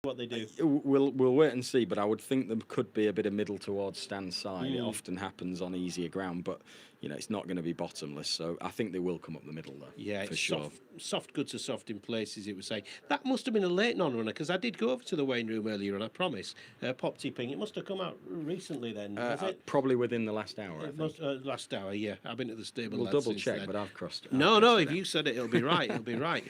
what they do. We'll wait and see, but I would think there could be a bit of middle towards Stan's side. It often happens on easier ground, but it's not going to be bottomless. So I think they will come up the middle though. Yeah, for it's sure. soft goods are soft in places, it would say. That must have been a late non-runner, because I did go over to the weighing room earlier on, I promise. Pop tipping, it must have come out recently then, was it? Probably within the last hour. It must, last hour, yeah. I've been at the stable. We'll double check, but I've crossed it. No, if you said it, it'll be right. It'll be right.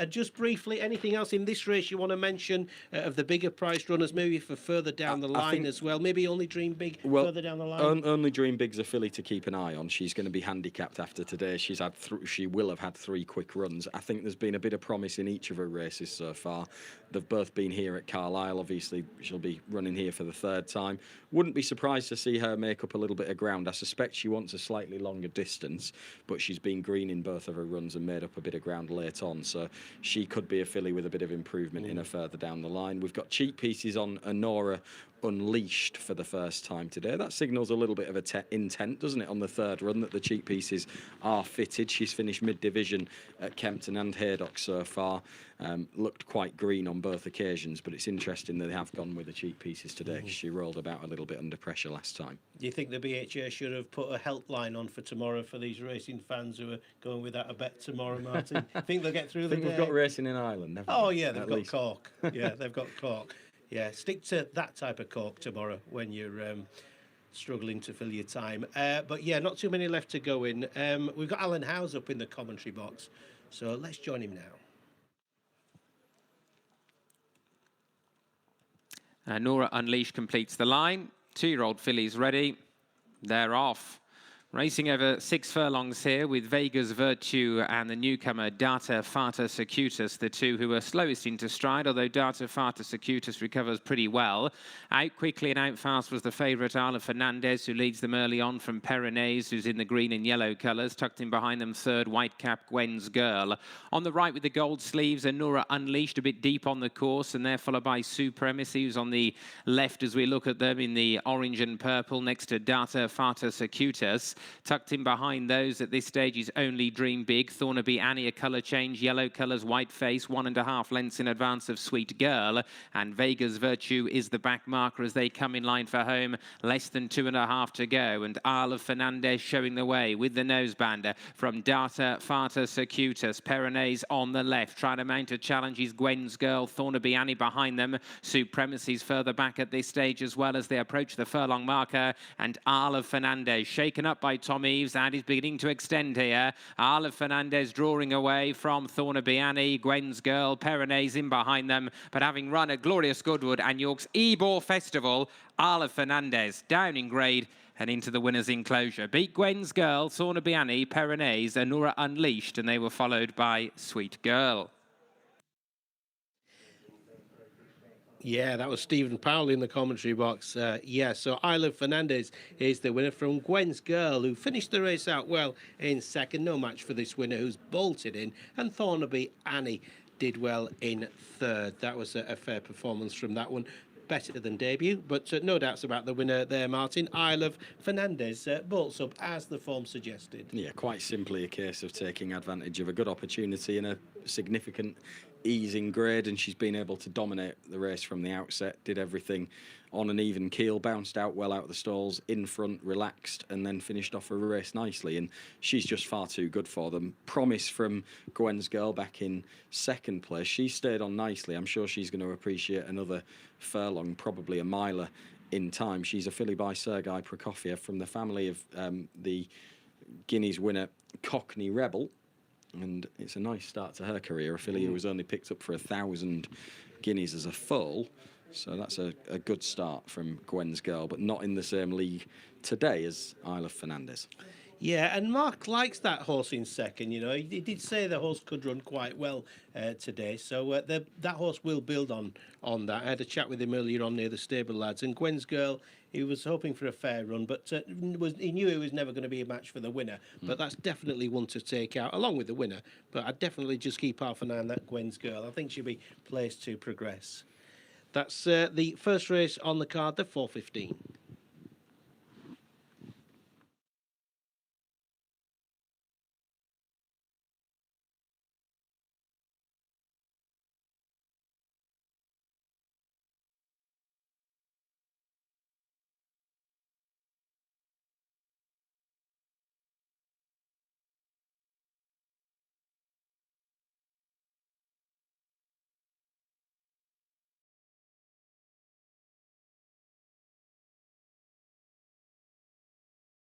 Just briefly, anything else in this race you want to mention of the bigger price runners, maybe for further down the line as well? Maybe Only Dream Big further down the line? Only Dream Big's a filly to keep an eye on. She's going to be handicapped after today. She will have had 3 quick runs. I think there's been a bit of promise in each of her races so far. They've both been here at Carlisle. Obviously, she'll be running here for the 3rd time. Wouldn't be surprised to see her make up a little bit of ground. I suspect she wants a slightly longer distance, but she's been green in both of her runs and made up a bit of ground late on. So she could be a filly with a bit of improvement in her further down the line. We've got cheap pieces on Honora Unleashed for the first time today. That signals a little bit of intent, doesn't it, on the 3rd run, that the cheap pieces are fitted. She's finished mid-division at Kempton and Haydock so far. Looked quite green on both occasions, but it's interesting that they have gone with the cheap pieces today, because she rolled about a little bit under pressure last time. Do you think the BHA should have put a helpline on for tomorrow for these racing fans who are going without a bet tomorrow, Martin? Think they'll get through the day? We've got racing in Ireland, haven't we? Oh, yeah, they've got cork. Yeah, they've got cork. Yeah, stick to that type of cork tomorrow when you're struggling to fill your time. But yeah, not too many left to go in. We've got Alan Howes up in the commentary box, so let's join him now. Nora Unleashed completes the line. 2-year-old fillies ready. They're off. Racing over 6 furlongs here with Vega's Virtue and the newcomer Data Fata Circuitus, the two who are slowest into stride, although Data Fata Circuitus recovers pretty well. Out quickly and out fast was the favourite Arla Fernandez, who leads them early on from Peronaise, who's in the green and yellow colours. Tucked in behind them 3rd, White Cap Gwen's Girl. On the right with the gold sleeves, Nora Unleashed a bit deep on the course, and they're followed by Supremacy, who's on the left as we look at them in the orange and purple next to Data Fata Circuitus. Tucked in behind those at this stage is Only Dream Big. Thornaby Annie, a colour change, yellow colours, white face, 1.5 lengths in advance of Sweet Girl. And Vega's Virtue is the back marker as they come in line for home. Less than 2.5 to go. And Isle of Fernandez showing the way with the noseband from Data Fata Circuitus. Peronaise on the left, trying to mount a challenge is Gwen's Girl. Thornaby Annie behind them. Supremacy's further back at this stage as well as they approach the furlong marker. And Isle of Fernandez shaken up by Tom Eves, and is beginning to extend here. Isle of Fernandez drawing away from Thornaby Annie, Gwen's Girl, Peronaise in behind them, but having run at Glorious Goodwood and York's Ebor Festival, Isle of Fernandez down in grade and into the winner's enclosure. Beat Gwen's Girl, Thornaby Annie, Peronaise, Nora Unleashed, and they were followed by Sweet Girl. Yeah, that was Stephen Powell in the commentary box. So Isle of Fernandez is the winner from Gwen's Girl, who finished the race out well in 2nd. No match for this winner, who's bolted in. And Thornaby Annie did well in 3rd. That was a fair performance from that one. Better than debut, but no doubts about the winner there, Martin. Isle of Fernandez bolts up as the form suggested. Yeah, quite simply a case of taking advantage of a good opportunity and a significant ease in grade, and she's been able to dominate the race from the outset. Did everything on an even keel, bounced out well out of the stalls, in front, relaxed, and then finished off her race nicely. And she's just far too good for them. Promise from Gwen's Girl back in 2nd place. She stayed on nicely. I'm sure she's going to appreciate another furlong, probably a miler in time. She's a filly by Sergei Prokofiev from the family of the Guineas winner Cockney Rebel. And it's a nice start to her career. A filly who was only picked up for 1,000 guineas as a foal. So that's a good start from Gwen's Girl, but not in the same league today as Isle of Fernandez. Yeah, and Mark likes that horse in 2nd. You know, he did say the horse could run quite well today, so that horse will build on that. I had a chat with him earlier on near the stable lads, and Gwen's Girl, he was hoping for a fair run, but he knew it was never going to be a match for the winner. But that's definitely one to take out, along with the winner. But I'd definitely just keep half an eye on that Gwen's Girl. I think she'll be placed to progress. That's the first race on the card, the 4:15.